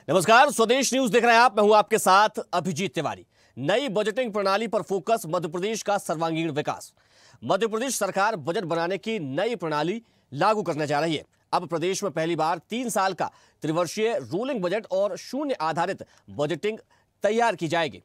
नमस्कार, स्वदेश न्यूज देख रहे हैं आप। मैं हूं आपके साथ अभिजीत तिवारी। नई बजटिंग प्रणाली पर फोकस, मध्य प्रदेश का सर्वांगीण विकास। मध्य प्रदेश सरकार बजट बनाने की नई प्रणाली लागू करने जा रही है। अब प्रदेश में पहली बार 3 साल का त्रिवर्षीय रोलिंग बजट और शून्य आधारित बजटिंग तैयार की जाएगी।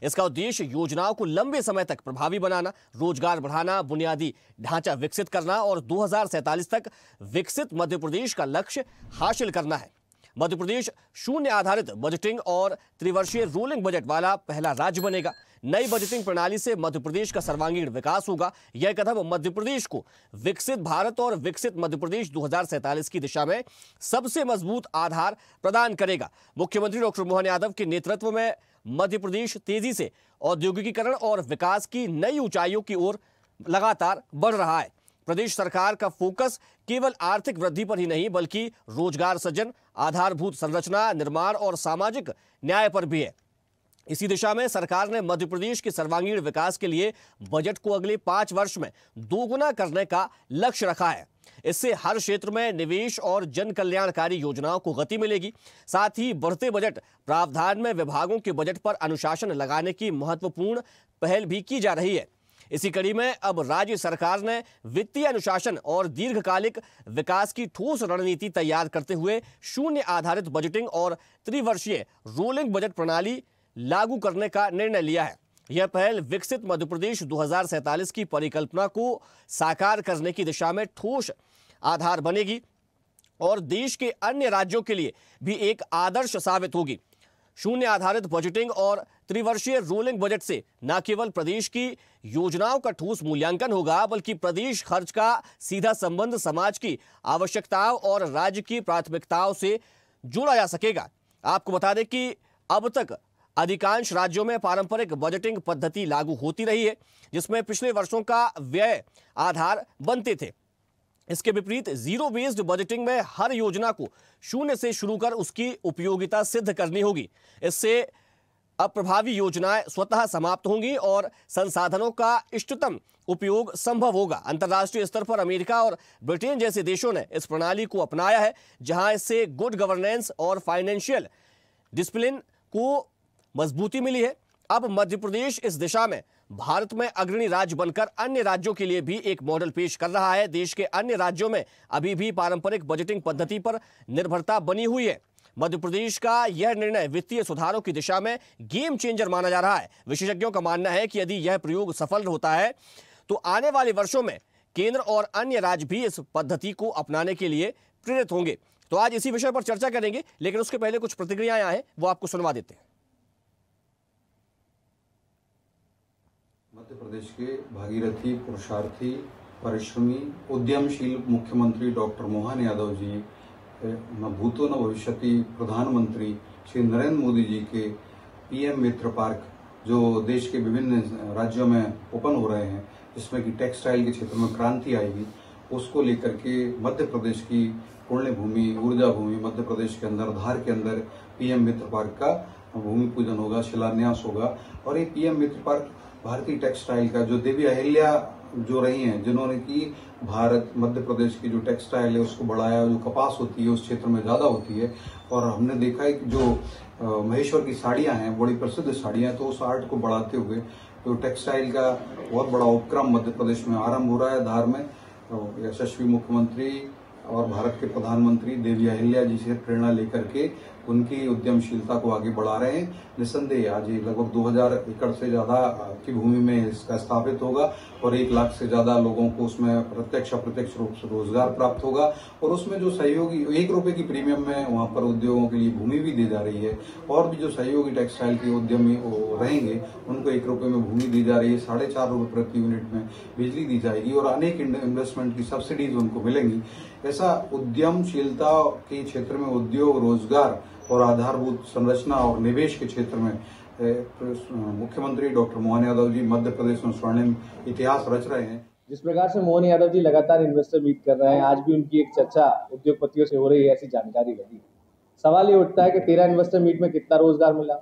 इसका उद्देश्य योजनाओं को लंबे समय तक प्रभावी बनाना, रोजगार बढ़ाना, बुनियादी ढांचा विकसित करना और 2047 तक विकसित मध्य प्रदेश का लक्ष्य हासिल करना है। मध्य प्रदेश शून्य आधारित बजटिंग और त्रिवर्षीय रोलिंग बजट वाला पहला राज्य बनेगा। नई बजटिंग प्रणाली से मध्य प्रदेश का सर्वांगीण विकास होगा। यह कदम मध्य प्रदेश को विकसित भारत और विकसित मध्य प्रदेश 2047 की दिशा में सबसे मजबूत आधार प्रदान करेगा। मुख्यमंत्री डॉक्टर मोहन यादव के नेतृत्व में मध्य प्रदेश तेजी से औद्योगिकीकरण और विकास की नई ऊंचाइयों की ओर लगातार बढ़ रहा है। प्रदेश सरकार का फोकस केवल आर्थिक वृद्धि पर ही नहीं, बल्कि रोजगार सृजन, आधारभूत संरचना निर्माण और सामाजिक न्याय पर भी है। इसी दिशा में सरकार ने मध्य प्रदेश के सर्वांगीण विकास के लिए बजट को अगले 5 वर्ष में दोगुना करने का लक्ष्य रखा है। इससे हर क्षेत्र में निवेश और जन कल्याणकारी योजनाओं को गति मिलेगी। साथ ही बढ़ते बजट प्रावधान में विभागों के बजट पर अनुशासन लगाने की महत्वपूर्ण पहल भी की जा रही है। इसी कड़ी में अब राज्य सरकार ने वित्तीय अनुशासन और दीर्घकालिक विकास की ठोस रणनीति तैयार करते हुए शून्य आधारित बजटिंग और त्रिवर्षीय रोलिंग बजट प्रणाली लागू करने का निर्णय लिया है। यह पहल विकसित मध्य प्रदेश 2047 की परिकल्पना को साकार करने की दिशा में ठोस आधार बनेगी और देश के अन्य राज्यों के लिए भी एक आदर्श साबित होगी। शून्य आधारित बजटिंग और त्रिवर्षीय रोलिंग बजट से न केवल प्रदेश की योजनाओं का ठोस मूल्यांकन होगा, बल्कि प्रदेश खर्च का सीधा संबंध समाज की आवश्यकताओं और राज्य की प्राथमिकताओं से जोड़ा जा सकेगा। आपको बता दें कि अब तक अधिकांश राज्यों में पारंपरिक बजटिंग पद्धति लागू होती रही है, जिसमें पिछले वर्षों का व्यय आधार बनते थे। इसके विपरीत जीरो बेस्ड बजटिंग में हर योजना को शून्य से शुरू कर उसकी उपयोगिता सिद्ध करनी होगी। इससे अब प्रभावी योजनाएं स्वतः समाप्त होंगी और संसाधनों का इष्टतम उपयोग संभव होगा। अंतर्राष्ट्रीय स्तर पर अमेरिका और ब्रिटेन जैसे देशों ने इस प्रणाली को अपनाया है, जहां इससे गुड गवर्नेंस और फाइनेंशियल डिसिप्लिन को मजबूती मिली है। अब मध्य प्रदेश इस दिशा में भारत में अग्रणी राज्य बनकर अन्य राज्यों के लिए भी एक मॉडल पेश कर रहा है। देश के अन्य राज्यों में अभी भी पारंपरिक बजटिंग पद्धति पर निर्भरता बनी हुई है। मध्य प्रदेश का यह निर्णय वित्तीय सुधारों की दिशा में गेम चेंजर माना जा रहा है। विशेषज्ञों का मानना है कि यदि यह प्रयोग सफल होता है तो आने वाले वर्षों में केंद्र और अन्य राज्य भी इस पद्धति को अपनाने के लिए प्रेरित होंगे। तो आज इसी विषय पर चर्चा करेंगे, लेकिन उसके पहले कुछ प्रतिक्रियाएं आए हैं, वो आपको सुनवा देते हैं। मध्य प्रदेश के भागीरथी, पुरुषार्थी, परिश्रमी, उद्यमशील मुख्यमंत्री डॉक्टर मोहन यादव जी, न भूतो न भविष्यति प्रधानमंत्री श्री नरेंद्र मोदी जी के पीएम मित्र पार्क जो देश के विभिन्न राज्यों में ओपन हो रहे हैं, जिसमें कि टेक्सटाइल के क्षेत्र में क्रांति आएगी, उसको लेकर के मध्य प्रदेश की पुण्य भूमि, ऊर्जा भूमि मध्य प्रदेश के अंदर, धार के अंदर पीएम मित्र पार्क का भूमि पूजन होगा, शिलान्यास होगा। और ये पीएम मित्र पार्क भारतीय टेक्सटाइल का, जो देवी अहिल्या जो रही हैं, जिन्होंने की भारत मध्य प्रदेश की जो टेक्सटाइल है उसको बढ़ाया, जो कपास होती है उस क्षेत्र में ज्यादा होती है। और हमने देखा है कि जो महेश्वर की साड़ियां हैं, बड़ी प्रसिद्ध साड़ियां, तो उस आर्ट को बढ़ाते हुए तो टेक्सटाइल का बहुत बड़ा उपक्रम मध्य प्रदेश में आरंभ हो रहा है। धार में यशस्वी मुख्यमंत्री और भारत के प्रधानमंत्री देवी अहिल्या जी से प्रेरणा लेकर के उनकी उद्यमशीलता को आगे बढ़ा रहे हैं। निस्संदेह आज ये लगभग 2000 एकड़ से ज्यादा की भूमि में इसका स्थापित होगा और 1 लाख से ज्यादा लोगों को उसमें प्रत्यक्ष अप्रत्यक्ष रूप से रोजगार प्राप्त होगा। और उसमें जो सहयोगी 1 रुपए की प्रीमियम में वहां पर उद्योगों के लिए भूमि भी दी जा रही है। और भी जो सहयोगी टेक्सटाइल के उद्यमी रहेंगे उनको 1 रुपए में भूमि दी जा रही है, 4.5 रुपए प्रति यूनिट में बिजली दी जाएगी और अनेक इन्वेस्टमेंट की सब्सिडीज उनको मिलेंगी। ऐसा उद्यमशीलता के क्षेत्र में उद्योग, रोजगार और आधारभूत संरचना और निवेश के क्षेत्र में मुख्यमंत्री डॉक्टर मोहन यादव जी मध्य प्रदेश में स्वर्णिम इतिहास रच रहे हैं। जिस प्रकार से मोहन यादव जी लगातार इन्वेस्टर मीट कर रहे हैं, आज भी उनकी एक चर्चा उद्योगपतियों से हो रही है, ऐसी जानकारी लगी। सवाल ये उठता है कि 13 इन्वेस्टर मीट में कितना रोजगार मिला,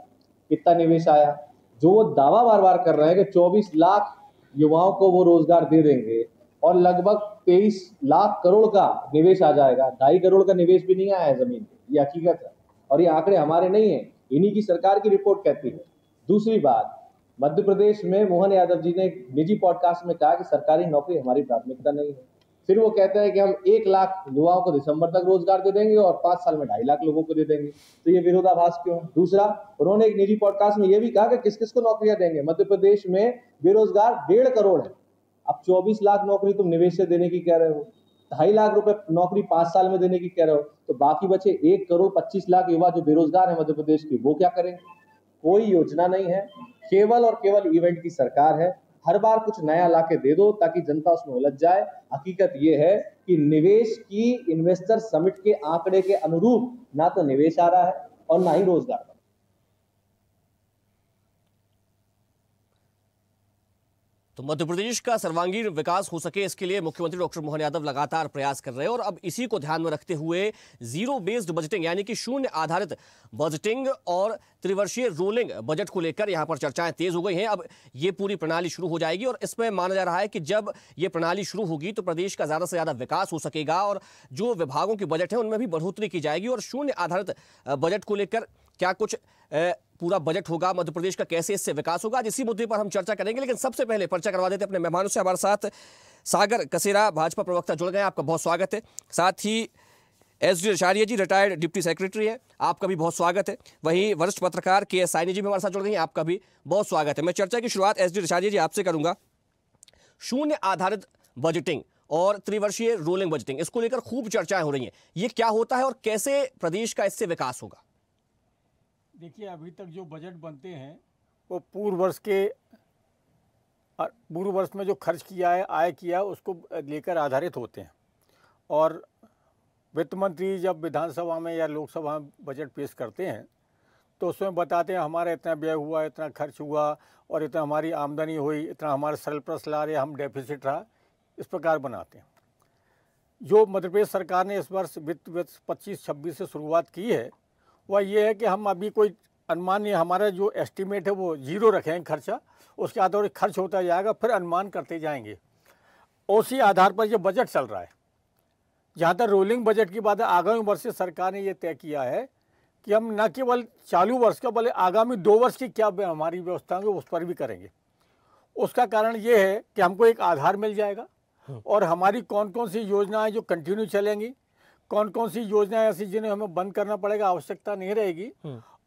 कितना निवेश आया। जो वो दावा बार बार कर रहे हैं कि 24 लाख युवाओं को वो रोजगार दे देंगे और लगभग 23 लाख करोड़ का निवेश आ जाएगा। 2.5 करोड़ का निवेश भी नहीं आया है जमीन पे, ये हकीकत है। और ये आंकड़े हमारे नहीं है, इन्हीं की सरकार की रिपोर्ट कहती है। दूसरी बात, मध्य प्रदेश में मोहन यादव जी ने एक निजी पॉडकास्ट में कहा कि सरकारी नौकरी हमारी प्राथमिकता नहीं है। फिर वो कहते हैं कि हम 1 लाख युवाओं को दिसंबर तक रोजगार दे देंगे और 5 साल में 2.5 लाख लोगों को दे देंगे। तो ये विरोधाभास क्यों? दूसरा, उन्होंने एक निजी पॉडकास्ट में ये भी कहा कि किस किस को नौकरियां देंगे। मध्य प्रदेश में बेरोजगार 1.5 करोड़ है। अब 24 लाख नौकरी तुम निवेश से देने की कह रहे हो, 2.5 लाख रुपए नौकरी 5 साल में देने की कह रहे हो, तो बाकी बचे 1 करोड़ 25 लाख युवा जो बेरोजगार है मध्य प्रदेश के, वो क्या करेंगे? कोई योजना नहीं है, केवल और केवल इवेंट की सरकार है। हर बार कुछ नया लाके दे दो ताकि जनता उसमें उलझ जाए। हकीकत ये है कि निवेश की इन्वेस्टर समिट के आंकड़े के अनुरूप ना तो निवेश आ रहा है और ना ही रोजगार। तो मध्य प्रदेश का सर्वांगीण विकास हो सके, इसके लिए मुख्यमंत्री डॉक्टर मोहन यादव लगातार प्रयास कर रहे हैं और अब इसी को ध्यान में रखते हुए जीरो बेस्ड बजटिंग यानी कि शून्य आधारित बजटिंग और त्रिवर्षीय रोलिंग बजट को लेकर यहां पर चर्चाएं तेज हो गई हैं। अब ये पूरी प्रणाली शुरू हो जाएगी और इसमें माना जा रहा है कि जब ये प्रणाली शुरू होगी तो प्रदेश का ज्यादा से ज्यादा विकास हो सकेगा और जो विभागों की बजट है उनमें भी बढ़ोतरी की जाएगी। और शून्य आधारित बजट को लेकर क्या कुछ पूरा बजट होगा, मध्य प्रदेश का कैसे इससे विकास होगा, आज इसी मुद्दे पर हम चर्चा करेंगे। लेकिन सबसे पहले परिचय करवा देते अपने मेहमानों से। हमारे साथ सागर कसेरा भाजपा प्रवक्ता जुड़ गए, आपका बहुत स्वागत है। साथ ही एस.डी. आचार्य जी रिटायर्ड डिप्टी सेक्रेटरी है, आपका भी बहुत स्वागत है। वहीं वरिष्ठ पत्रकार के साइनी जी भी हमारे साथ जुड़ गई हैं, आपका भी बहुत स्वागत है। मैं चर्चा की शुरुआत एस.डी. आचार्य जी आपसे करूंगा। शून्य आधारित बजटिंग और त्रिवर्षीय रोलिंग बजटिंग, इसको लेकर खूब चर्चाएं हो रही हैं, ये क्या होता है और कैसे प्रदेश का इससे विकास होगा? देखिए, अभी तक जो बजट बनते हैं वो पूर्व वर्ष में जो खर्च किया है, आय किया है, उसको लेकर आधारित होते हैं। और वित्त मंत्री जब विधानसभा में या लोकसभा में बजट पेश करते हैं तो उसमें बताते हैं हमारा इतना व्यय हुआ, इतना खर्च हुआ और इतना हमारी आमदनी हुई, इतना हमारा सरप्लस ला रहे, हम डेफिसिट रहा, इस प्रकार बनाते हैं। जो मध्य प्रदेश सरकार ने इस वर्ष वित्त वर्ष 25-26 से शुरुआत की है वह ये है कि हम अभी कोई अनुमान नहीं, हमारा जो एस्टीमेट है वो जीरो रखेंगे खर्चा, उसके आधार पर खर्च होता जाएगा, फिर अनुमान करते जाएंगे। उसी आधार पर ये बजट चल रहा है। जहाँ तक रोलिंग बजट की बात है, आगामी वर्ष से सरकार ने ये तय किया है कि हम न केवल चालू वर्ष का बल्कि आगामी 2 वर्ष की क्या हमारी व्यवस्था है उस पर भी करेंगे। उसका कारण ये है कि हमको एक आधार मिल जाएगा और हमारी कौन कौन सी योजनाएं जो कंटिन्यू चलेंगी, कौन कौन सी योजनाएं ऐसी जिन्हें हमें बंद करना पड़ेगा, आवश्यकता नहीं रहेगी,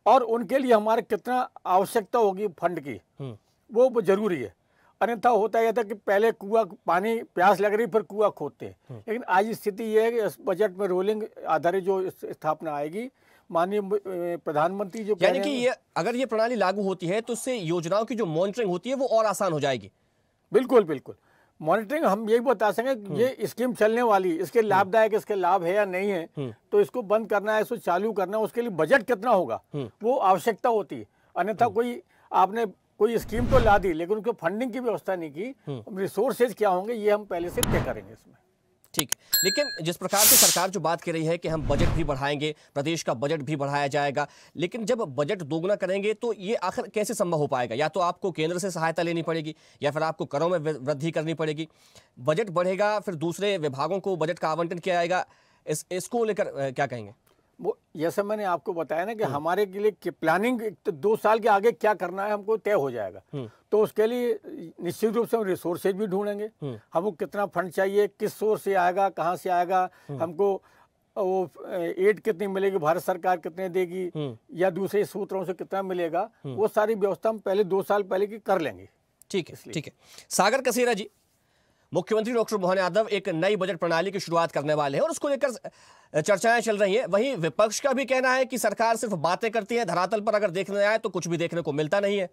और उनके लिए हमारे कितना आवश्यकता होगी फंड की, वो जरूरी है। अन्यथा होता यह था कि पहले कुआं पानी प्यास लग रही फिर कुआं खोदते हैं। लेकिन आज स्थिति ये है कि इस बजट में रोलिंग आधारित जो स्थापना आएगी, माननीय प्रधानमंत्री जो यानी कि ये अगर ये प्रणाली लागू होती है तो इससे योजनाओं की जो मॉनिटरिंग होती है वो और आसान हो जाएगी। बिल्कुल बिल्कुल, मॉनिटरिंग हम यही बता सकें ये स्कीम चलने वाली, इसके लाभदायक, इसके लाभ है या नहीं है, तो इसको बंद करना है, इसको चालू करना है, उसके लिए बजट कितना होगा वो आवश्यकता होती है। अन्यथा कोई आपने कोई स्कीम तो ला दी लेकिन उसको फंडिंग की व्यवस्था नहीं की, रिसोर्सेज क्या होंगे ये हम पहले से तय करेंगे इसमें। ठीक, लेकिन जिस प्रकार से सरकार जो बात कर रही है कि हम बजट भी बढ़ाएंगे, प्रदेश का बजट भी बढ़ाया जाएगा, लेकिन जब बजट दोगुना करेंगे तो ये आखिर कैसे संभव हो पाएगा? या तो आपको केंद्र से सहायता लेनी पड़ेगी या फिर आपको करों में वृद्धि करनी पड़ेगी। बजट बढ़ेगा फिर दूसरे विभागों को बजट का आवंटन किया जाएगा, इसको लेकर क्या कहेंगे? वो जैसे मैंने आपको बताया ना कि हमारे के लिए प्लानिंग 2 साल के आगे क्या करना है हमको तय हो जाएगा। तो उसके लिए निश्चित रूप से हम रिसोर्सेज भी ढूंढेंगे, हमको कितना फंड चाहिए, किस सोर्स से आएगा, कहाँ से आएगा, हमको वो एड कितनी मिलेगी, भारत सरकार कितने देगी या दूसरे सूत्रों से कितना मिलेगा, वो सारी व्यवस्था हम पहले 2 साल पहले की कर लेंगे। ठीक है, ठीक है। सागर कसेरा जी, मुख्यमंत्री डॉक्टर मोहन यादव एक नई बजट प्रणाली की शुरुआत करने वाले हैं और उसको लेकर चर्चाएं चल रही हैं। वहीं विपक्ष का भी कहना है कि सरकार सिर्फ बातें करती है, धरातल पर अगर देखने आए तो कुछ भी देखने को मिलता नहीं है।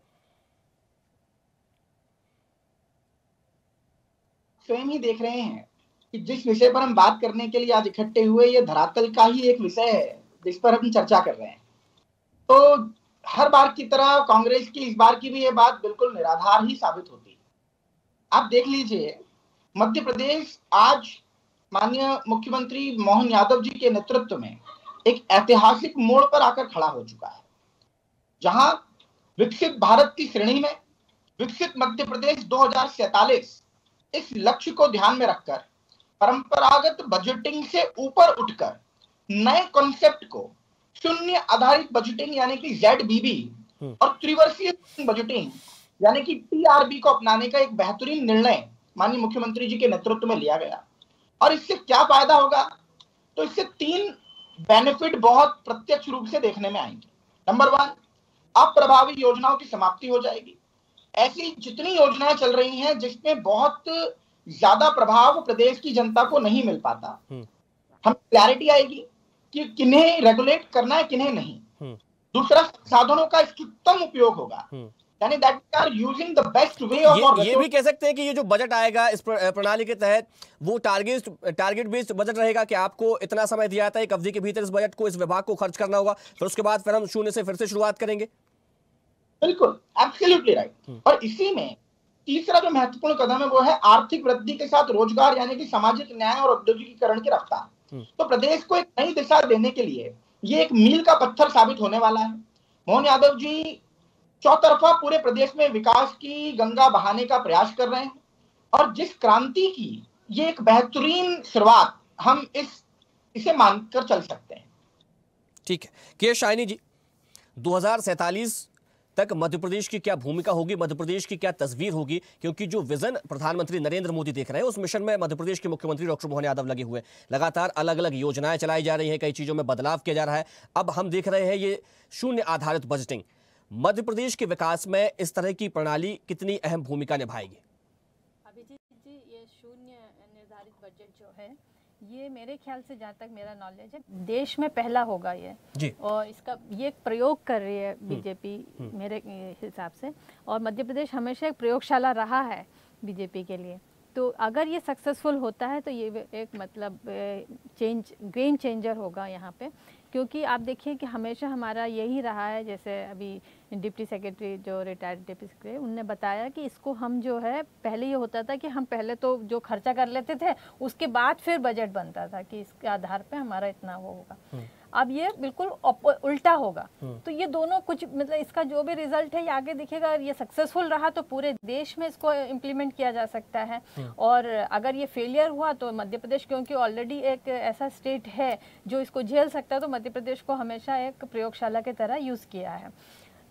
स्वयं ही देख रहे हैं कि जिस विषय पर हम बात करने के लिए आज इकट्ठे हुए, ये धरातल का ही एक विषय है जिस पर हम चर्चा कर रहे हैं। तो हर बार की तरह कांग्रेस की इस बार की भी ये बात बिल्कुल निराधार ही साबित होती है। आप देख लीजिए, मध्य प्रदेश आज माननीय मुख्यमंत्री मोहन यादव जी के नेतृत्व में एक ऐतिहासिक मोड़ पर आकर खड़ा हो चुका है, जहां विकसित भारत की श्रेणी में विकसित मध्य प्रदेश 2047 इस लक्ष्य को ध्यान में रखकर परंपरागत बजटिंग से ऊपर उठकर नए कॉन्सेप्ट को शून्य आधारित बजटिंग यानी कि ZBB और त्रिवर्षीय बजटिंग यानी कि TRB को अपनाने का एक बेहतरीन निर्णय माननीय मुख्यमंत्री जी के नेतृत्व में लिया गया। और इससे क्या फायदा होगा, तो इससे 3 बेनिफिट बहुत प्रत्यक्ष रूप से देखने में आएंगे। नंबर 1, अप्रभावी योजनाओं की समाप्ति हो जाएगी। ऐसी जितनी योजनाएं चल रही हैं जिसमें बहुत ज्यादा प्रभाव प्रदेश की जनता को नहीं मिल पाता, हम क्लैरिटी आएगी कि किन्हें रेगुलेट करना है किन्हें नहीं। दूसरा, साधनों का इष्टतम उपयोग होगा, यानी that we are using the best way of. ये भी कह सकते हैं कि ये जो बजट आएगा इस प्रणाली के तहत वो टारगेट बेस्ड बजट रहेगा कि आपको इतना समय दिया जाता है, एक अवधि के भीतर इस बजट को, इस विभाग को खर्च करना होगा, फिर उसके बाद फिर हम शून्य से फिर से शुरुआत करेंगे। बिल्कुल, एब्सोल्युटली राइट। और इसी में तीसरा जो महत्वपूर्ण कदम है वो है आर्थिक वृद्धि के साथ रोजगार यानी कि सामाजिक न्याय और औद्योगिकीकरण की रफ्तार। तो प्रदेश को एक नई दिशा देने के लिए ये एक मील का पत्थर साबित होने वाला है। मोहन यादव जी चौतरफा पूरे प्रदेश में विकास की गंगा बहाने का प्रयास कर रहे हैं और जिस क्रांति की ये एक बेहतरीन शुरुआत हम इसे मानकर चल सकते हैं। ठीक है, के शाइनी जी, 2047 तक मध्य प्रदेश की क्या भूमिका होगी, मध्य प्रदेश की क्या तस्वीर होगी, क्योंकि जो विजन प्रधानमंत्री नरेंद्र मोदी देख रहे हैं उस मिशन में मध्य प्रदेश के मुख्यमंत्री डॉक्टर मोहन यादव लगे हुए, लगातार अलग अलग योजनाएं चलाई जा रही हैं, कई चीजों में बदलाव किया जा रहा है। अब हम देख रहे हैं ये शून्य आधारित बजटिंग मध्य प्रदेश के विकास में इस तरह की प्रणाली कितनी अहम भूमिका निभाएगी? अभिजीत जी, ये शून्य निर्धारित बजट जो है ये मेरे ख्याल से, जहाँ तक मेरा नॉलेज है, देश में पहला होगा ये जी। और इसका ये एक प्रयोग कर रही है बीजेपी मेरे हिसाब से, और मध्य प्रदेश हमेशा एक प्रयोगशाला रहा है बीजेपी के लिए। तो अगर ये सक्सेसफुल होता है तो ये एक मतलब गेम चेंजर होगा यहाँ पे, क्योंकि आप देखिए कि हमेशा हमारा यही रहा है। जैसे अभी डिप्टी सेक्रेटरी जो रिटायर्ड डिप्टी सेक्रेटरी उनने बताया कि इसको हम जो है, पहले ये होता था कि हम पहले तो जो खर्चा कर लेते थे उसके बाद फिर बजट बनता था कि इसके आधार पे हमारा इतना वो होगा। अब ये बिल्कुल उल्टा होगा। तो ये दोनों कुछ मतलब इसका जो भी रिजल्ट है ये आगे दिखेगा। ये सक्सेसफुल रहा तो पूरे देश में इसको इम्प्लीमेंट किया जा सकता है, और अगर ये फेलियर हुआ तो मध्य प्रदेश, क्योंकि ऑलरेडी एक ऐसा स्टेट है जो इसको झेल सकता है, तो मध्य प्रदेश को हमेशा एक प्रयोगशाला की तरह यूज़ किया है।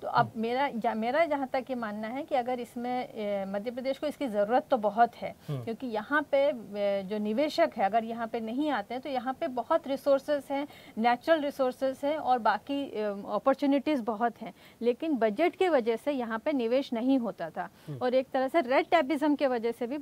तो अब मेरा जहाँ तक ये मानना है कि अगर इसमें मध्य प्रदेश को इसकी ज़रूरत तो बहुत है, क्योंकि यहाँ पे जो निवेशक है अगर यहाँ पे नहीं आते हैं तो यहाँ पे बहुत रिसोर्सेज हैं, नेचुरल रिसोर्सेज हैं और बाकी अपॉर्चुनिटीज़ बहुत हैं, लेकिन बजट की वजह से यहाँ पे निवेश नहीं होता था और एक तरह से रेड टैपिज्म के वजह से भी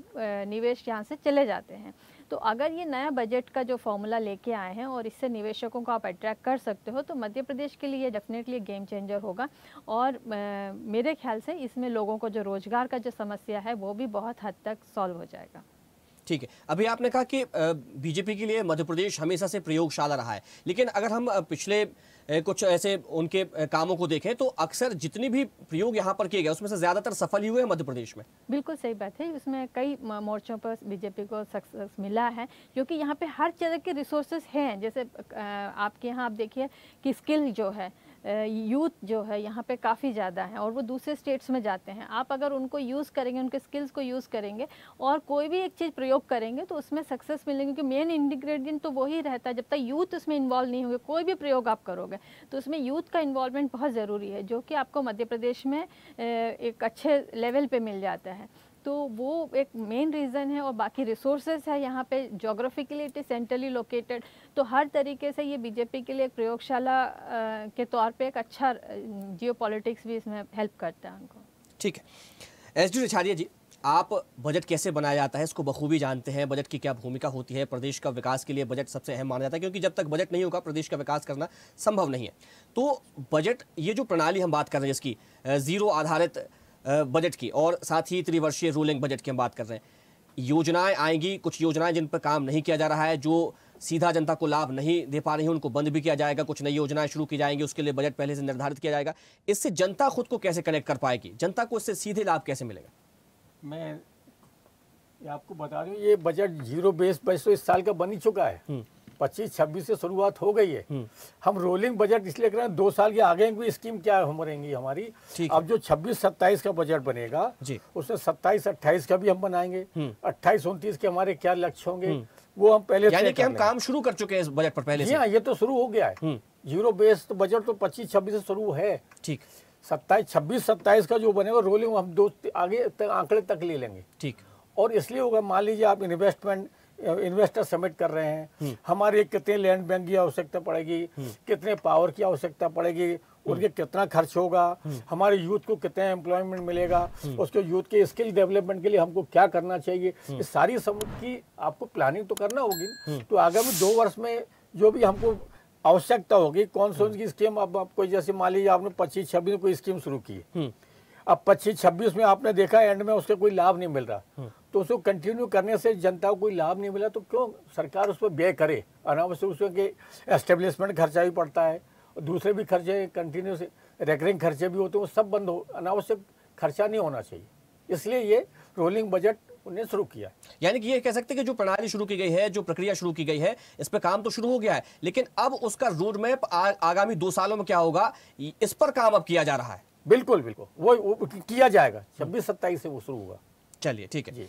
निवेश यहाँ से चले जाते हैं। तो अगर ये नया बजट का जो फॉर्मूला लेके आए हैं और इससे निवेशकों को आप अट्रैक्ट कर सकते हो तो मध्य प्रदेश के लिए डेफिनेटली गेम चेंजर होगा। और मेरे ख्याल से इसमें लोगों को जो रोजगार का जो समस्या है वो भी बहुत हद तक सॉल्व हो जाएगा। ठीक है, अभी आपने कहा कि बीजेपी के लिए मध्य प्रदेश हमेशा से प्रयोगशाला रहा है, लेकिन अगर हम पिछले कुछ ऐसे उनके कामों को देखें तो अक्सर जितनी भी प्रयोग यहाँ पर किए गए उसमें से ज्यादातर सफल ही हुए मध्य प्रदेश में। बिल्कुल सही बात है, उसमें कई मोर्चों पर बीजेपी को सक्सेस मिला है क्योंकि यहाँ पे हर तरह के रिसोर्सेज हैं। जैसे आपके यहाँ आप देखिए कि स्किल जो है, यूथ जो है यहाँ पे काफ़ी ज़्यादा है और वो दूसरे स्टेट्स में जाते हैं। आप अगर उनको यूज़ करेंगे, उनके स्किल्स को यूज़ करेंगे और कोई भी एक चीज़ प्रयोग करेंगे तो उसमें सक्सेस मिलेंगे, क्योंकि मेन इंग्रेडिएंट तो वही रहता है। जब तक यूथ उसमें इन्वॉल्व नहीं होंगे, कोई भी प्रयोग आप करोगे तो उसमें यूथ का इन्वॉल्वमेंट बहुत ज़रूरी है, जो कि आपको मध्य प्रदेश में एक अच्छे लेवल पर मिल जाता है। तो वो एक मेन रीज़न है और बाकी रिसोर्सेज है यहाँ पे, geographically it is centrally located, तो हर तरीके से ये बीजेपी के लिए एक प्रयोगशाला के तौर पे एक अच्छा जियोपॉलिटिक्स भी इसमें हेल्प करता है उनको। ठीक है, एस.डी. रिछाड़िया जी, आप बजट कैसे बनाया जाता है इसको बखूबी जानते हैं, बजट की क्या भूमिका होती है, प्रदेश का विकास के लिए बजट सबसे अहम माना जाता है क्योंकि जब तक बजट नहीं होगा प्रदेश का विकास करना संभव नहीं है। तो बजट, ये जो प्रणाली हम बात कर रहे हैं इसकी जीरो आधारित बजट की और साथ ही त्रिवर्षीय रूलिंग बजट की हम बात कर रहे हैं, योजनाएं आएंगी, कुछ योजनाएं जिन पर काम नहीं किया जा रहा है, जो सीधा जनता को लाभ नहीं दे पा रही है उनको बंद भी किया जाएगा, कुछ नई योजनाएं शुरू की जाएंगी, उसके लिए बजट पहले से निर्धारित किया जाएगा। इससे जनता खुद को कैसे कनेक्ट कर पाएगी, जनता को इससे सीधे लाभ कैसे मिलेगा? मैं आपको बता दूं, ये बजट जीरो बेस बजट तो इस साल का बन ही चुका है, 25-26 से शुरुआत हो गई है। हम रोलिंग बजट इसलिए कर रहे हैं 2 साल के आगे की स्कीम क्या हम रहेंगी हमारी। अब जो 26-27 का बजट बनेगा उसमें 27-28 का भी हम बनाएंगे, 28-29 के हमारे क्या लक्ष्य होंगे वो हम पहले, यानी कि हम काम शुरू कर चुके हैं इस बजट पर पहले से। हाँ, ये तो शुरू हो गया है, जीरो बेस्ड बजट तो 25-26 से शुरू है। ठीक। 26-27 का जो बनेगा रोलिंग हम दो आगे तक आंकड़े तक ले लेंगे। ठीक। और इसलिए होगा, मान लीजिए आप इन्वेस्टर समिट कर रहे हैं, हमारी कितने लैंड बैंक की आवश्यकता पड़ेगी, कितने पावर की आवश्यकता पड़ेगी, उनके कितना खर्च होगा, हमारे यूथ को कितना एम्प्लॉयमेंट मिलेगा, उसके यूथ के स्किल डेवलपमेंट के लिए हमको क्या करना चाहिए, इस सारी समझ की आपको प्लानिंग तो करना होगी। तो आगामी 2 वर्ष में जो भी हमको आवश्यकता होगी, कौन सी उनकी स्कीम, अब आपको जैसे मान लीजिए आपने 25-26 में कोई स्कीम शुरू की, अब 25-26 में आपने देखा एंड में उसके कोई लाभ नहीं मिल रहा, तो उसको कंटिन्यू करने से जनता को कोई लाभ नहीं मिला तो क्यों सरकार उस पर व्यय करे। अनावश्यक उसके एस्टेब्लिशमेंट खर्चा भी पड़ता है, दूसरे भी खर्चे कंटिन्यूस रेकरिंग खर्चे भी होते हैं, वो सब बंद हो, अनावश्यक खर्चा नहीं होना चाहिए। इसलिए ये रोलिंग बजट उन्हें शुरू किया। यानी कि ये कह सकते हैं कि जो प्रणाली शुरू की गई है, जो प्रक्रिया शुरू की गई है, इस पर काम तो शुरू हो गया है, लेकिन अब उसका रोड मैप आगामी 2 सालों में क्या होगा, इस पर काम अब किया जा रहा है। बिल्कुल बिल्कुल, वो किया जाएगा। 26-27 से वो शुरू होगा। चलिए ठीक है जी।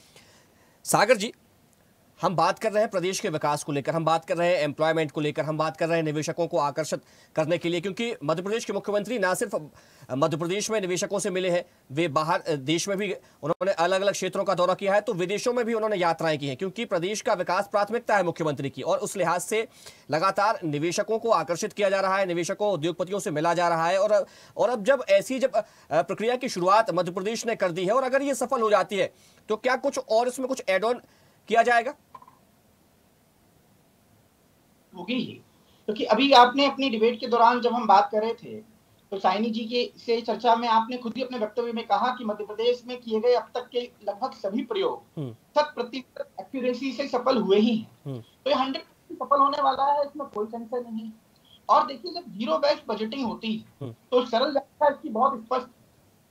सागर जी, हम बात कर रहे हैं प्रदेश के विकास को लेकर, हम बात कर रहे हैं एम्प्लॉयमेंट को लेकर, हम बात कर रहे हैं निवेशकों को आकर्षित करने के लिए, क्योंकि मध्य प्रदेश के मुख्यमंत्री ना सिर्फ मध्य प्रदेश में निवेशकों से मिले हैं, वे बाहर देश में भी उन्होंने अलग अलग क्षेत्रों का दौरा किया है, तो विदेशों में भी उन्होंने यात्राएं की हैं, क्योंकि प्रदेश का विकास प्राथमिकता है मुख्यमंत्री की, और उस लिहाज से लगातार निवेशकों को आकर्षित किया जा रहा है, निवेशकों उद्योगपतियों से मिला जा रहा है। और अब जब ऐसी प्रक्रिया की शुरुआत मध्य प्रदेश ने कर दी है, और अगर ये सफल हो जाती है तो क्या कुछ और इसमें कुछ एड ऑन किया जाएगा? होगी ही, क्योंकि अभी आपने अपनी डिबेट के दौरान जब हम बात कर रहे थे तो साइनी जी के से चर्चा में आपने खुद ही अपने वक्तव्य में कहा कि मध्य प्रदेश में किए गए अब तक के लगभग सभी प्रयोग 100% एक्यूरेसी से सफल हुए ही हैं। तो ये 100% सफल होने वाला है, इसमें कोई संशय नहीं। और देखिए, जब जीरो बेस्ड बजटिंग होती है तो सरल व्याख्या इसकी बहुत स्पष्ट।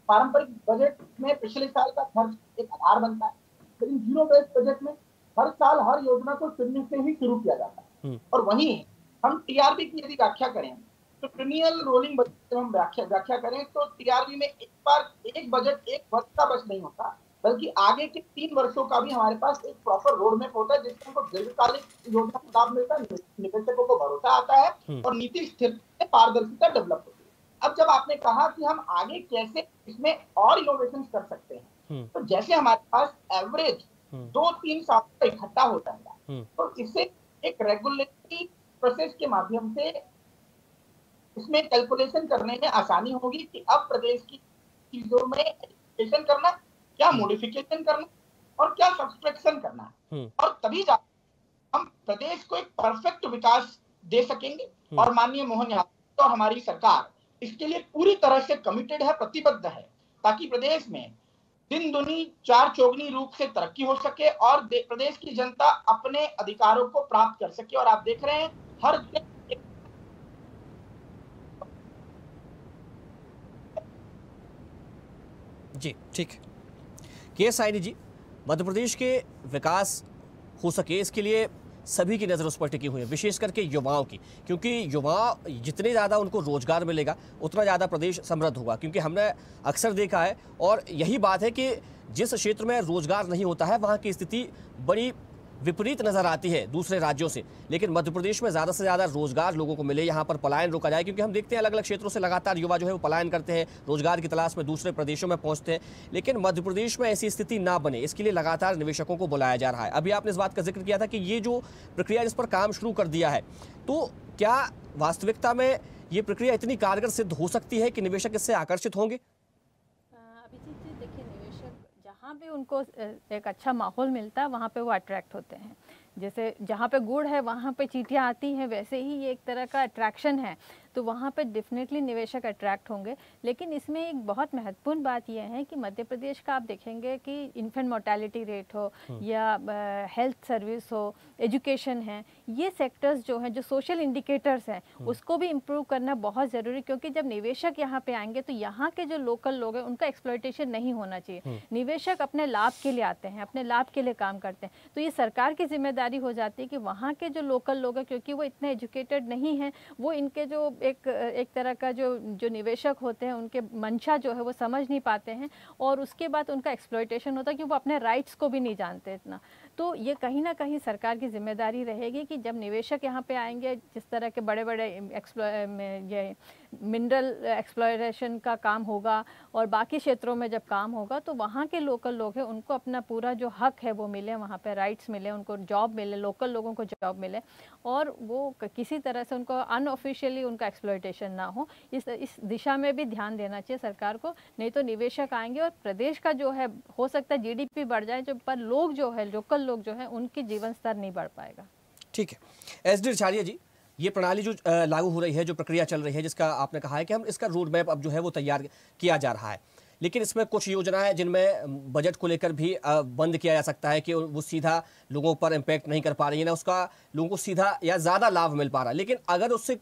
पारंपरिक बजट में पिछले साल का खर्च एक आधार बनता है, लेकिन जीरो बेस्ड बजट में हर साल हर योजना को शून्य से ही शुरू किया जाता है। और वहीं हम टीआरबी की यदि व्याख्या करें तो ट्रिनियल रोलिंग बजट जब हम व्याख्या करें तो टीआरबी में एक बार एक बजट एक वर्ष का बस नहीं होता, बल्कि आगे के 3 वर्षों का भी हमारे पास एक प्रॉपर रोड मैप होता है, जिससे हमको दीर्घकालिक योजना का लाभ मिलता है, निवेशकों को भरोसा आता है और नीति स्थिरता पारदर्शिता डेवलप होती है। अब जब आपने कहा कि हम आगे कैसे इसमें और इनोवेशन कर सकते हैं, तो जैसे हमारे पास एवरेज 2-3 साल का इकट्ठा हो जाएगा, तो इससे एक रेगुलेटरी प्रोसेस के माध्यम से इसमें कैलकुलेशन करने में आसानी होगी कि अब प्रदेश की चीजों में एडिशन करना, क्या मॉडिफिकेशन करना और क्या सब्सट्रैक्शन करना है, और तभी जाकर हम प्रदेश को एक परफेक्ट विकास दे सकेंगे। और माननीय मोहन यादव और हमारी सरकार इसके लिए पूरी तरह से कमिटेड है, प्रतिबद्ध है, ताकि प्रदेश में दिन दुनी चार चौगनी रूप से तरक्की हो सके और प्रदेश की जनता अपने अधिकारों को प्राप्त कर सके। और आप देख रहे हैं हर दिन जी ठीक। के साइनी जी, मध्य प्रदेश के विकास हो सके इसके लिए सभी की नज़र उस पर टिकी हुई है, विशेष करके युवाओं की, क्योंकि युवा जितने ज़्यादा उनको रोजगार मिलेगा उतना ज़्यादा प्रदेश समृद्ध होगा। क्योंकि हमने अक्सर देखा है और यही बात है कि जिस क्षेत्र में रोजगार नहीं होता है वहाँ की स्थिति बड़ी विपरीत नजर आती है दूसरे राज्यों से, लेकिन मध्य प्रदेश में ज़्यादा से ज़्यादा रोजगार लोगों को मिले, यहाँ पर पलायन रोका जाए, क्योंकि हम देखते हैं अलग अलग क्षेत्रों से लगातार युवा जो है वो पलायन करते हैं, रोजगार की तलाश में दूसरे प्रदेशों में पहुँचते हैं, लेकिन मध्य प्रदेश में ऐसी स्थिति ना बने इसके लिए लगातार निवेशकों को बुलाया जा रहा है। अभी आपने इस बात का जिक्र किया था कि ये जो प्रक्रिया जिस पर काम शुरू कर दिया है, तो क्या वास्तविकता में ये प्रक्रिया इतनी कारगर सिद्ध हो सकती है कि निवेशक इससे आकर्षित होंगे? अभिजीत जी, देखिए, निवेशक जहाँ पे उनको एक अच्छा माहौल मिलता है वहाँ पे वो अट्रैक्ट होते हैं। जैसे जहाँ पे गुड़ है वहाँ पे चींटियाँ आती हैं, वैसे ही ये एक तरह का अट्रैक्शन है, तो वहाँ पे डेफिनेटली निवेशक अट्रैक्ट होंगे। लेकिन इसमें एक बहुत महत्वपूर्ण बात यह है कि मध्य प्रदेश का आप देखेंगे कि इन्फेंट मोर्टेलिटी रेट हो या हेल्थ सर्विस हो, एजुकेशन है, ये सेक्टर्स जो हैं, जो सोशल इंडिकेटर्स हैं, उसको भी इम्प्रूव करना बहुत ज़रूरी, क्योंकि जब निवेशक यहाँ पे आएंगे तो यहाँ के जो लोकल लोग हैं उनका एक्सप्लॉयटेशन नहीं होना चाहिए। निवेशक अपने लाभ के लिए आते हैं, अपने लाभ के लिए काम करते हैं, तो ये सरकार की जिम्मेदारी हो जाती है कि वहाँ के जो लोकल लोग हैं, क्योंकि वो इतने एजुकेटेड नहीं हैं, वो इनके जो एक तरह का जो निवेशक होते हैं उनके मंशा जो है वो समझ नहीं पाते हैं, और उसके बाद उनका एक्सप्लॉयटेशन होता है कि वो अपने राइट्स को भी नहीं जानते इतना। तो ये कहीं ना कहीं सरकार की जिम्मेदारी रहेगी कि जब निवेशक यहाँ पे आएंगे, जिस तरह के बड़े बड़े ये मिनरल एक्सप्लोरेशन का काम होगा और बाकी क्षेत्रों में जब काम होगा, तो वहाँ के लोकल लोग हैं उनको अपना पूरा जो हक है वो मिले, वहाँ पे राइट्स मिले, उनको जॉब मिले, लोकल लोगों को जॉब मिले और वो किसी तरह से उनको अनऑफिशियली उनका एक्सप्लॉयटेशन ना हो। इस दिशा में भी ध्यान देना चाहिए सरकार को, नहीं तो निवेशक आएंगे और प्रदेश का जो है हो सकता है जीडीपी बढ़ जाए, जो पर लोग जो है लोकल लोग जो है उनकी जीवन स्तर नहीं बढ़ पाएगा। ठीक है, एसडी रिछाड़िया जी, ये प्रणाली जो लागू हो रही है, जो प्रक्रिया चल रही है, जिसका आपने कहा है कि हम इसका रोड मैप अब जो है वो तैयार किया जा रहा है, लेकिन इसमें कुछ योजनाएं जिनमें बजट को लेकर भी बंद किया जा सकता है कि वो सीधा लोगों पर इम्पैक्ट नहीं कर पा रही है, ना उसका लोगों को सीधा या ज़्यादा लाभ मिल पा रहा है, लेकिन अगर उससे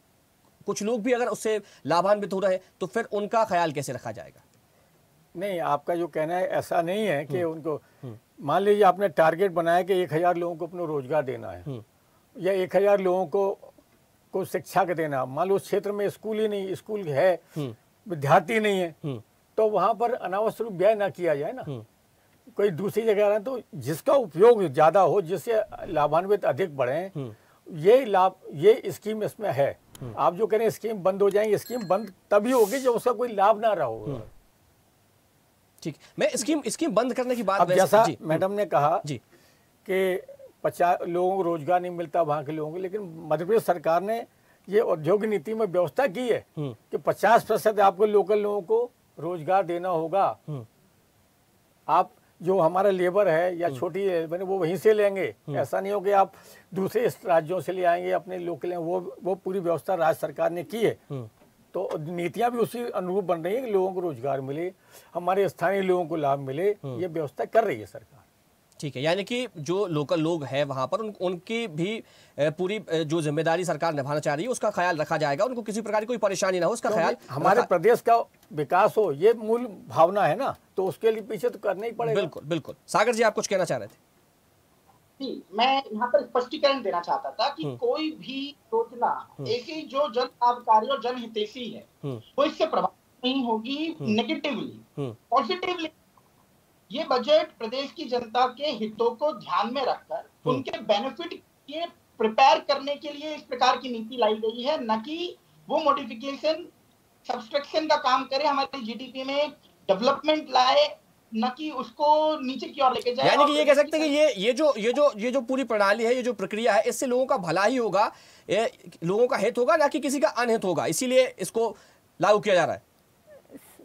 कुछ लोग भी अगर उससे लाभान्वित हो रहे हैं तो फिर उनका ख्याल कैसे रखा जाएगा? नहीं, आपका जो कहना है ऐसा नहीं है कि उनको, मान लीजिए आपने टारगेट बनाया कि 1000 लोगों को अपना रोजगार देना है या 1000 लोगों को शिक्षा के देना, मान लो उस क्षेत्र में स्कूल ही नहीं, स्कूल है विद्यार्थी नहीं है, तो वहाँ पर अनावश्यक व्यय ना किया जाए ना, कोई दूसरी जगह रहे, तो जिसका उपयोग ज़्यादा हो, जिससे लाभान्वित अधिक बढ़े, ये लाभ, ये स्कीम इसमें है। आप जो कह रहे हैं स्कीम बंद हो जाएंगे, स्कीम बंद तभी होगी जब उसका कोई लाभ ना रहा होगा। ठीक, मैं स्कीम बंद करने की बात, अब जैसा मैडम ने कहा जी कि 50 लोगों को रोजगार नहीं मिलता वहाँ के लोगों को, लेकिन मध्य प्रदेश सरकार ने ये औद्योगिक नीति में व्यवस्था की है कि 50% आपको लोकल लोगों को रोजगार देना होगा। आप जो हमारा लेबर है या छोटी लेबर वो वहीं से लेंगे, ऐसा नहीं हो कि आप दूसरे राज्यों से ले आएंगे अपने लोकल, वो पूरी व्यवस्था राज्य सरकार ने की है। तो नीतियां भी उसी अनुरूप बन रही है कि लोगों को रोजगार मिले, हमारे स्थानीय लोगों को लाभ मिले, ये व्यवस्था कर रही है सरकार। ठीक है, यानी कि जो लोकल लोग हैं वहां पर उनकी भी पूरी जो जिम्मेदारी सरकार निभाना चाह रही है उसका ख्याल रखा जाएगा, उनको किसी प्रकार की कोई परेशानी ना हो, उसका ख्याल हमारे प्रदेश का विकास हो, ये मूल भावना है ना, तो उसके लिए पीछे तो करना ही पड़ेगा। बिल्कुल बिल्कुल। सागर जी, आप कुछ कहना चाह रहे थे? जी, मैं यहाँ पर स्पष्टीकरण देना चाहता था कि कोई भी योजना ऐसी जो जन लाभकारी और जनहितैषी है वो इससे प्रभावित नहीं होगी नेगेटिवली, पॉजिटिवली। ये बजट प्रदेश की जनता के हितों को ध्यान में रखकर उनके बेनिफिट के प्रिपेयर करने के लिए इस प्रकार की नीति लाई गई है, न कि वो मॉडिफिकेशन सब्सट्रैक्शन का काम करे, हमारी जीडीपी में डेवलपमेंट लाए, न कि उसको नीचे की ओर लेके जाए। यानी कि ये कह सकते हैं कि ये जो पूरी प्रणाली है, ये जो प्रक्रिया है, इससे लोगों का भला ही होगा, लोगों का हित होगा, ना कि किसी का अनहित होगा, इसीलिए इसको लागू किया जा रहा है।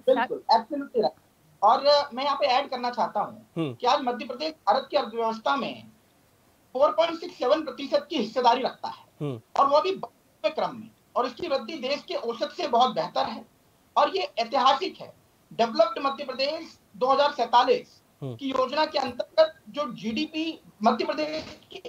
बिल्कुल, एब्सोल्युटली राइट। और मैं यहाँ पे ऐड करना चाहता हूँ कि आज मध्य प्रदेश भारत की अर्थव्यवस्था में 4.67% की हिस्सेदारी रखता है और वो भी बढ़ते क्रम में, और इसकी वृद्धि देश के औसत से बहुत बेहतर है और ये ऐतिहासिक है। डेवलप्ड मध्य प्रदेश 2047 की योजना के अंतर्गत जो जीडीपी मध्य प्रदेश की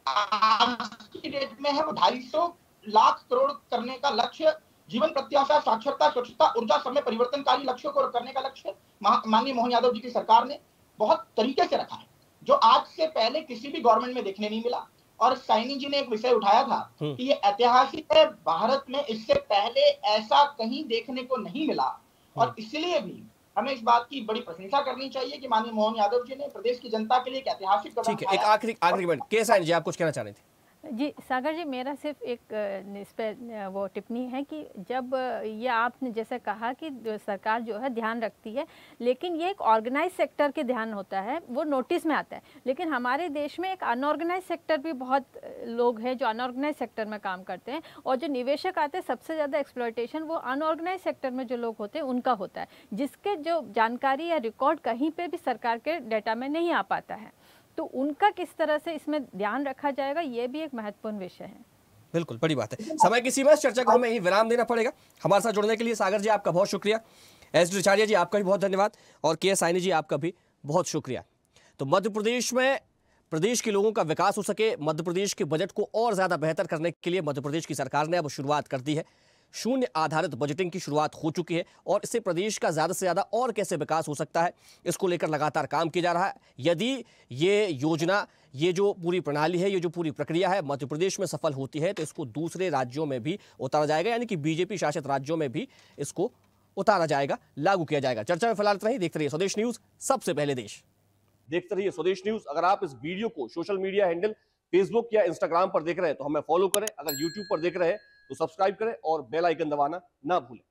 आज की डेट में है वो 250 लाख करोड़ करने का लक्ष्य, जीवन प्रत्याशा, साक्षरता, स्वच्छता, ऊर्जा, समय परिवर्तनकारी लक्ष्यों को करने का लक्ष्य माननीय मोहन यादव जी की सरकार ने बहुत तरीके से रखा है, जो आज से पहले किसी भी गवर्नमेंट में देखने नहीं मिला। और साइनी जी ने एक विषय उठाया था कि ये ऐतिहासिक है, भारत में इससे पहले ऐसा कहीं देखने को नहीं मिला, और इसलिए भी हमें इस बात की बड़ी प्रशंसा करनी चाहिए कि माननीय मोहन यादव जी ने प्रदेश की जनता के लिए एक ऐतिहासिक कदम उठाया। ठीक है, एक आखिरी मिनट, के साइनी जी, आप कुछ कहना चाह रहे थे? जी सागर जी, मेरा सिर्फ एक इस पे वो टिप्पणी है कि जब ये आपने जैसे कहा कि सरकार जो है ध्यान रखती है, लेकिन ये एक ऑर्गेनाइज सेक्टर के ध्यान होता है, वो नोटिस में आता है, लेकिन हमारे देश में एक अनऑर्गेनाइज सेक्टर भी बहुत लोग हैं जो अनऑर्गेनाइज सेक्टर में काम करते हैं, और जो निवेशक आते हैं सबसे ज़्यादा एक्सप्लॉयटेशन वो अनऑर्गेनाइज सेक्टर में जो लोग होते हैं उनका होता है, जिसके जो जानकारी या रिकॉर्ड कहीं पर भी सरकार के डाटा में नहीं आ पाता है। तो उनका किस तरह से इसमें ध्यान रखा जाएगा, ये भी एक महत्वपूर्ण विषय है। बिल्कुल, बड़ी बात है। समय की सीमा, इस चर्चा को हमें ही विराम देना पड़ेगा। हमारे साथ जुड़ने के लिए सागर जी आपका बहुत शुक्रिया, एस डी रिछाड़िया जी आपका भी बहुत धन्यवाद, और के साइनी जी आपका भी बहुत शुक्रिया। तो मध्य प्रदेश में प्रदेश के लोगों का विकास हो सके, मध्य प्रदेश के बजट को और ज़्यादा बेहतर करने के लिए मध्य प्रदेश की सरकार ने अब शुरुआत कर दी है। शून्य आधारित बजटिंग की शुरुआत हो चुकी है, और इससे प्रदेश का ज़्यादा से ज़्यादा और कैसे विकास हो सकता है, इसको लेकर लगातार काम किया जा रहा है। यदि ये योजना, ये जो पूरी प्रणाली है, ये जो पूरी प्रक्रिया है मध्य प्रदेश में सफल होती है, तो इसको दूसरे राज्यों में भी उतारा जाएगा, यानी कि बीजेपी शासित राज्यों में भी इसको उतारा जाएगा, लागू किया जाएगा। चर्चा में फिलहाल इतना ही। देखते रहिए स्वदेश न्यूज़, सबसे पहले देश। देखते रहिए स्वदेश न्यूज। अगर आप इस वीडियो को सोशल मीडिया हैंडल फेसबुक या इंस्टाग्राम पर देख रहे हैं तो हमें फॉलो करें, अगर यूट्यूब पर देख रहे हैं तो सब्सक्राइब करें और बेल आइकन दबाना ना भूलें।